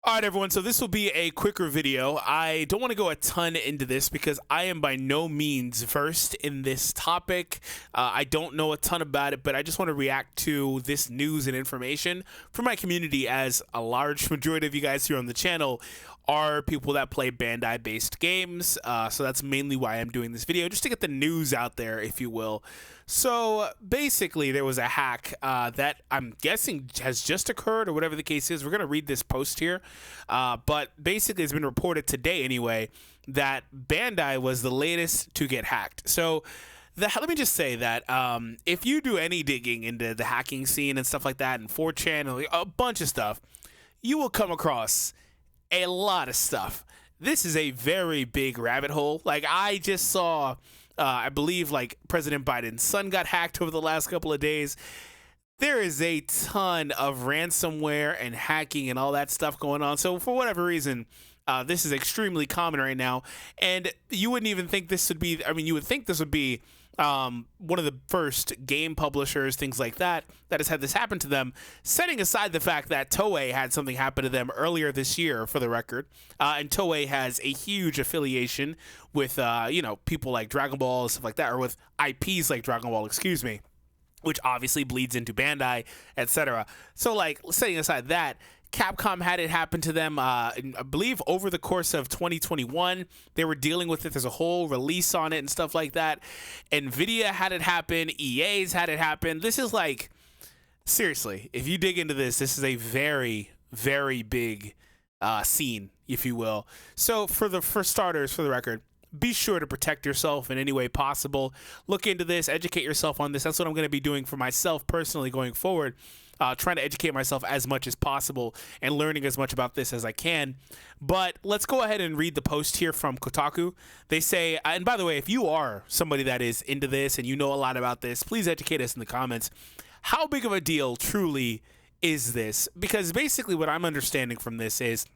All right, everyone, so this will be a quicker video. I don't want to go a ton into this because I am by no means versed in this topic. I don't know a ton about it, but I just want to react to this news and information from my community, as a large majority of you guys here on the channel are people that play Bandai-based games. So that's mainly why I'm doing this video, just to get the news out there, if you will. So basically, there was a hack that I'm guessing has just occurred, or whatever the case is. We're going to read this post here. But basically, it's been reported today anyway that Bandai was the latest to get hacked. So let me just say that if you do any digging into the hacking scene and stuff like that, and 4chan and a bunch of stuff, you will come across a lot of stuff. This is a very big rabbit hole. Like, I just saw, I believe, like, President Biden's son got hacked over the last couple of days. There is a ton of ransomware and hacking and all that stuff going on. So for whatever reason, this is extremely common right now. And you wouldn't even think this would be, I mean, you would think this would be one of the first game publishers, things like that, that has had this happen to them, setting aside the fact that Toei had something happen to them earlier this year, for the record. And Toei has a huge affiliation with, you know, people like Dragon Ball and stuff like that, or with IPs like Dragon Ball, excuse me, which obviously bleeds into Bandai, etc. So, like, setting aside that, Capcom had it happen to them, I believe, over the course of 2021. They were dealing with it. There's a whole release on it and stuff like that. NVIDIA had it happen. EA's had it happen. This is like, seriously, if you dig into this, this is a very, very big scene, if you will. So for starters, for the record, be sure to protect yourself in any way possible. Look into this, educate yourself on this. That's what I'm going to be doing for myself personally going forward. Trying to educate myself as much as possible and learning as much about this as I can. But let's go ahead and read the post here from Kotaku. They say, and by the way, if you are somebody that is into this and you know a lot about this, please educate us in the comments. How big of a deal truly is this? Because basically what I'm understanding from this is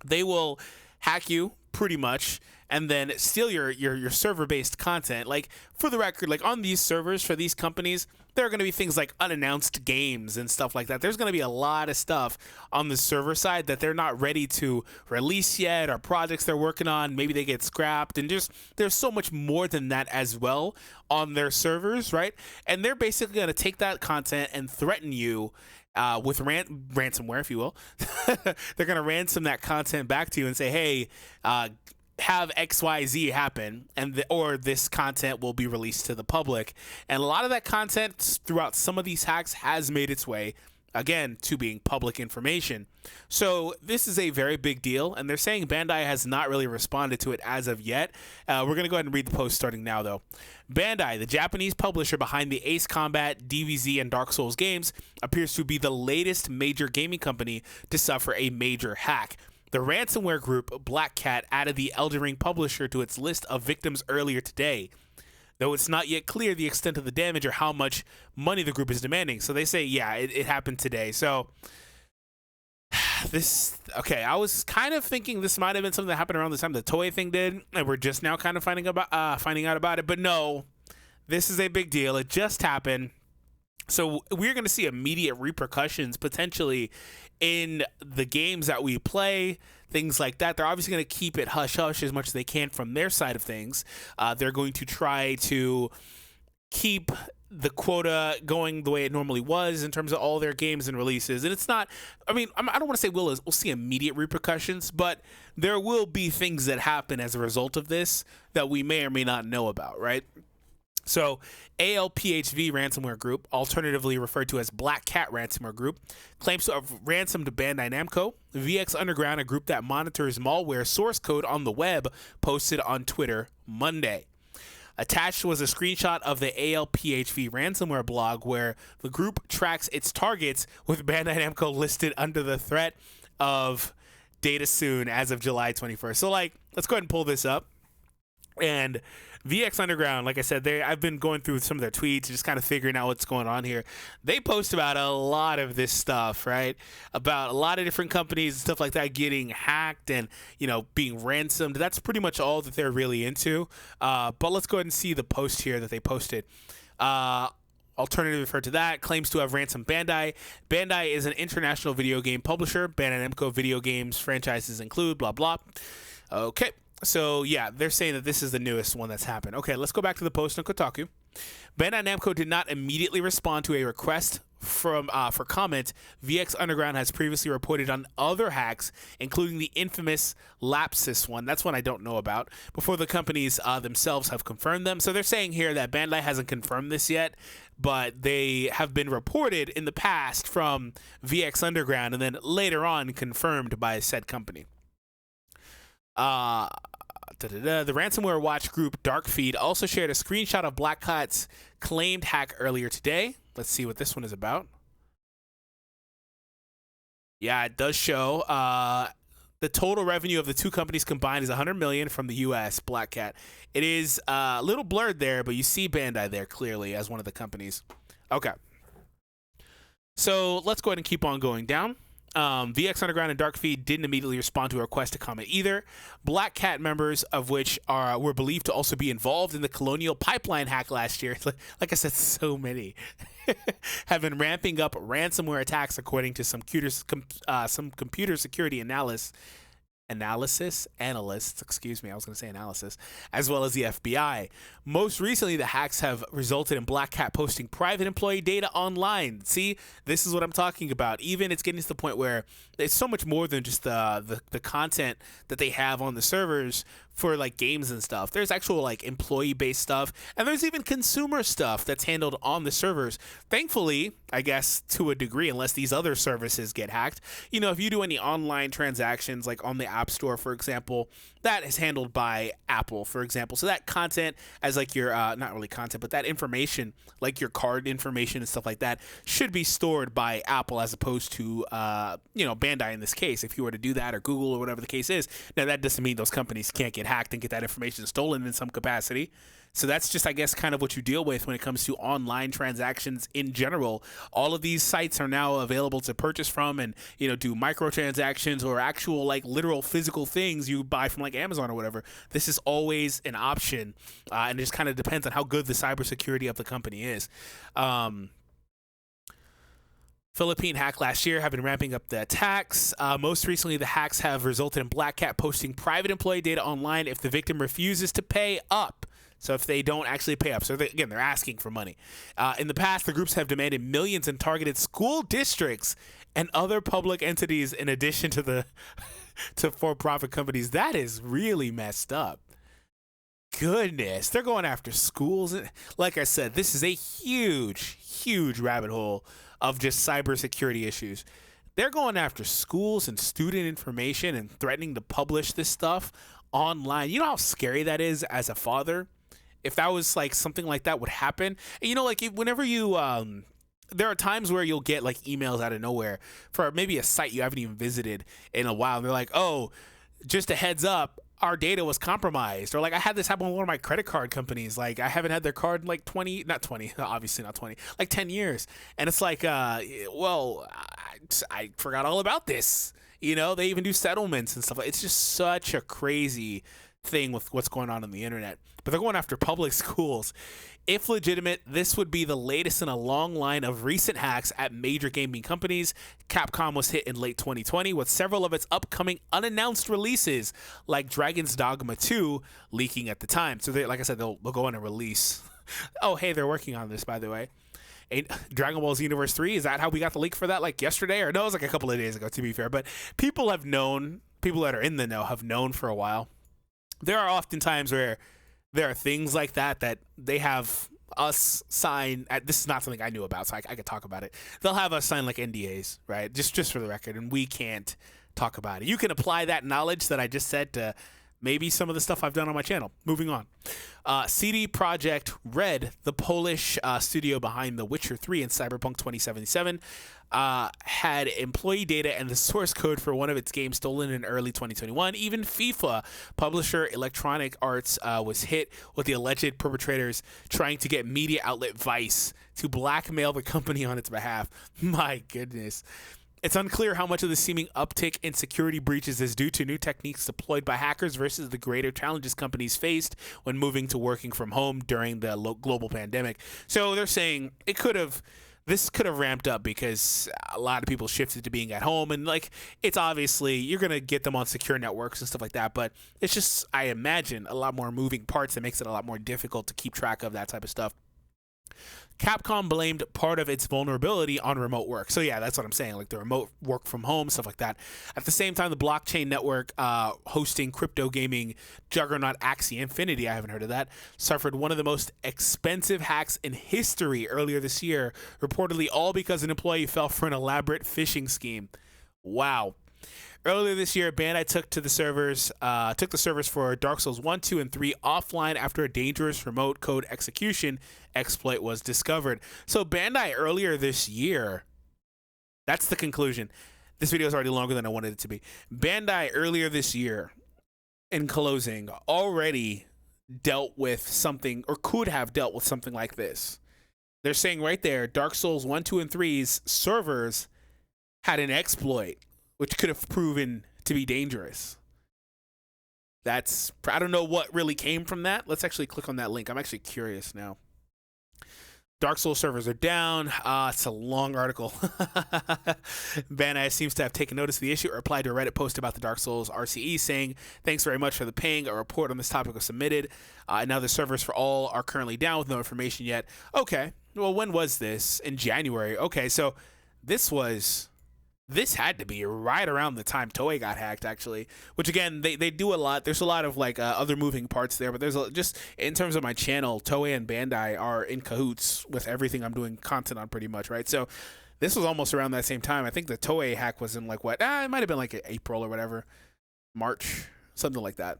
they will hack you pretty much and then steal your server-based content. Like, for the record, like, on these servers for these companies, there are going to be things like unannounced games and stuff like that. There's going to be a lot of stuff on the server side that they're not ready to release yet, or projects they're working on, maybe they get scrapped, and just there's so much more than that as well on their servers, right? And they're basically going to take that content and threaten you with ransomware, if you will. They're going to ransom that content back to you and say, hey, have XYZ happen, and or this content will be released to the public. And a lot of that content throughout some of these hacks has made its way, again, to being public information. So this is a very big deal, and they're saying Bandai has not really responded to it as of yet. We're going to go ahead and read the post starting now, though. Bandai, the Japanese publisher behind the Ace Combat, DBZ, and Dark Souls games, appears to be the latest major gaming company to suffer a major hack. The ransomware group Black Cat added the Elden Ring publisher to its list of victims earlier today, though it's not yet clear the extent of the damage or how much money the group is demanding. So they say, yeah, it happened today. So okay, I was kind of thinking this might have been something that happened around the time the Toei thing did, and we're just now kind of finding out about it. But no, this is a big deal. It just happened. So we're going to see immediate repercussions potentially in the games that we play, things like that. They're obviously going to keep it hush-hush as much as they can from their side of things. They're going to try to keep the quota going the way it normally was in terms of all their games and releases. And it's not, I mean, I don't want to say we'll see immediate repercussions, but there will be things that happen as a result of this that we may or may not know about, right? So, ALPHV Ransomware Group, alternatively referred to as Black Cat Ransomware Group, claims to have ransomed Bandai Namco. VX Underground, a group that monitors malware source code on the web, posted on Twitter Monday. Attached was a screenshot of the ALPHV ransomware blog where the group tracks its targets, with Bandai Namco listed under the threat of data soon as of July 21st. So, like, let's go ahead and pull this up. And VX Underground, like I said, I've been going through some of their tweets and just kind of figuring out what's going on here. They post about a lot of this stuff, right? About a lot of different companies and stuff like that getting hacked and, you know, being ransomed. That's pretty much all that they're really into. But let's go ahead and see the post here that they posted. alternative referred to that, claims to have ransomed Bandai. Bandai is an international video game publisher. Bandai Namco video games franchises include blah blah. Okay, so yeah, they're saying that this is the newest one that's happened. Okay, let's go back to the post on Kotaku. Bandai Namco did not immediately respond to a request for comment. VX Underground has previously reported on other hacks, including the infamous Lapsus one. That's one I don't know about, before the companies themselves have confirmed them. So they're saying here that Bandai hasn't confirmed this yet, but they have been reported in the past from VX Underground and then later on confirmed by said company. The ransomware watch group Darkfeed also shared a screenshot of Black Cat's claimed hack earlier today. Let's see what this one is about. Yeah, it does show the total revenue of the two companies combined is $100 million from the U.S. Black Cat. It is a little blurred there, but you see Bandai there clearly as one of the companies. Okay. So let's go ahead and keep on going down. VX Underground and Darkfeed didn't immediately respond to a request to comment either. Black Cat members, of which were believed to also be involved in the Colonial Pipeline hack last year, like I said, so many, have been ramping up ransomware attacks, according to some computer security analysts, as well as the FBI. Most recently, the hacks have resulted in Black Cat posting private employee data online. See, this is what I'm talking about. Even it's getting to the point where it's so much more than just the content that they have on the servers for like games and stuff. There's actual like employee-based stuff, and there's even consumer stuff that's handled on the servers. Thankfully, I guess to a degree, unless these other services get hacked, you know, if you do any online transactions like on the App Store, for example, that is handled by Apple, for example. So that content, as like your not really content, but that information, like your card information and stuff like that, should be stored by Apple as opposed to you know, Bandai in this case. If you were to do that, or Google, or whatever the case is. Now that doesn't mean those companies can't get hacked and get that information stolen in some capacity. So that's just, I guess, kind of what you deal with when it comes to online transactions in general. All of these sites are now available to purchase from, and, you know, do microtransactions or actual like literal physical things you buy from like Amazon or whatever. This is always an option, and it just kind of depends on how good the cybersecurity of the company is. Philippine hack last year have been ramping up the attacks. Most recently, the hacks have resulted in Black Cat posting private employee data online if the victim refuses to pay up. So if they don't actually pay up. So again, they're asking for money. In the past, the groups have demanded millions and targeted school districts and other public entities in addition to the to for-profit companies. That is really messed up. Goodness, they're going after schools. Like I said, this is a huge, huge rabbit hole of just cybersecurity issues. They're going after schools and student information and threatening to publish this stuff online. You know how scary that is as a father? If that was like something like that would happen. And, you know, like whenever you there are times where you'll get like emails out of nowhere for maybe a site you haven't even visited in a while, and they're like, oh, just a heads up, our data was compromised. Or like I had this happen with one of my credit card companies. Like I haven't had their card in like 20, not 20, obviously not 20, like 10 years. And it's like, well, I forgot all about this. You know, they even do settlements and stuff. It's just such a crazy thing with what's going on the internet. But they're going after public schools. If legitimate, this would be the latest in a long line of recent hacks at major gaming companies. Capcom was hit in late 2020 with several of its upcoming unannounced releases, like Dragon's Dogma 2, leaking at the time. So, like I said, they'll go on a release. Oh, hey, they're working on this, by the way. Dragon Ball Z Universe 3, is that how we got the leak for that, like yesterday? Or no, it was like a couple of days ago, to be fair. But people have known, people that are in the know have known for a while. There are often times where there are things like that that they have us sign. This is not something I knew about, so I could talk about it. They'll have us sign like NDAs, right? Just for the record, and we can't talk about it. You can apply that knowledge that I just said to maybe some of the stuff I've done on my channel. Moving on. CD Projekt Red, the Polish studio behind The Witcher 3 and Cyberpunk 2077, had employee data and the source code for one of its games stolen in early 2021. Even FIFA publisher Electronic Arts was hit with the alleged perpetrators trying to get media outlet Vice to blackmail the company on its behalf. My goodness. It's unclear how much of the seeming uptick in security breaches is due to new techniques deployed by hackers versus the greater challenges companies faced when moving to working from home during the global pandemic. So they're saying this could have ramped up because a lot of people shifted to being at home, and like, it's obviously you're gonna get them on secure networks and stuff like that, but it's just, I imagine, a lot more moving parts that makes it a lot more difficult to keep track of that type of stuff. Capcom blamed part of its vulnerability on remote work. So yeah, that's what I'm saying, like the remote work from home, stuff like that. At the same time, the blockchain network hosting crypto gaming juggernaut Axie Infinity, I haven't heard of that, suffered one of the most expensive hacks in history earlier this year, reportedly all because an employee fell for an elaborate phishing scheme. Wow. Earlier this year, Bandai took the servers for Dark Souls 1, 2, and 3 offline after a dangerous remote code execution exploit was discovered. So Bandai earlier this year, that's the conclusion. This video is already longer than I wanted it to be. Bandai earlier this year, in closing, already dealt with something, or could have dealt with something like this. They're saying right there, Dark Souls 1, 2, and 3's servers had an exploit which could have proven to be dangerous. I don't know what really came from that. Let's actually click on that link. I'm actually curious now. Dark Souls servers are down. It's a long article. Bandai seems to have taken notice of the issue or replied to a Reddit post about the Dark Souls RCE saying, "Thanks very much for the ping. A report on this topic was submitted. And now the servers for all are currently down with no information yet." Okay. Well, when was this? In January. Okay, so this had to be right around the time Toei got hacked, actually, which again, they do a lot. There's a lot of like other moving parts there, but there's just in terms of my channel, Toei and Bandai are in cahoots with everything I'm doing content on pretty much, right? So this was almost around that same time. I think the Toei hack was in like what? It might have been like April or whatever, March, something like that.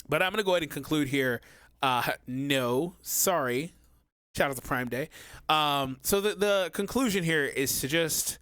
But I'm going to go ahead and conclude here. No, sorry. Shout out to Prime Day. So the conclusion here is to just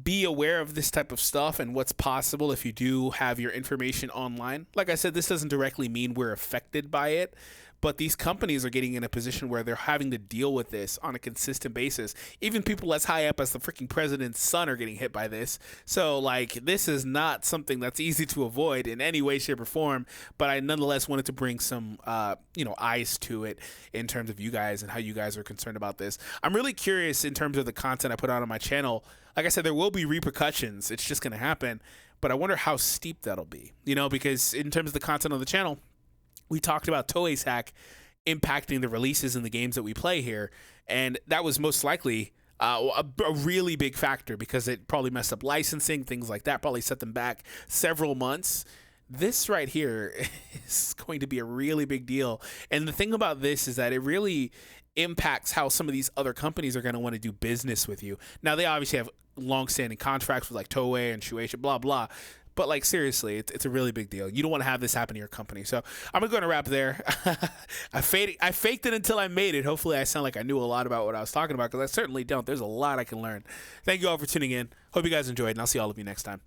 be aware of this type of stuff and what's possible if you do have your information online. Like I said, this doesn't directly mean we're affected by it, but these companies are getting in a position where they're having to deal with this on a consistent basis. Even people as high up as the freaking president's son are getting hit by this. So like, this is not something that's easy to avoid in any way, shape, or form, but I nonetheless wanted to bring some eyes to it in terms of you guys and how you guys are concerned about this. I'm really curious in terms of the content I put out on my channel. Like I said, there will be repercussions. It's just going to happen. But I wonder how steep that'll be, because in terms of the content on the channel, we talked about Toei's hack impacting the releases in the games that we play here. And that was most likely a really big factor because it probably messed up licensing, things like that, probably set them back several months. This right here is going to be a really big deal. And the thing about this is that it really impacts how some of these other companies are going to want to do business with you. Now, they obviously have long-standing contracts with like Toei and Shueisha, blah, blah. But like, seriously, it's a really big deal. You don't want to have this happen to your company. So I'm going to wrap there. I faked it until I made it. Hopefully I sound like I knew a lot about what I was talking about, because I certainly don't. There's a lot I can learn. Thank you all for tuning in. Hope you guys enjoyed, and I'll see all of you next time.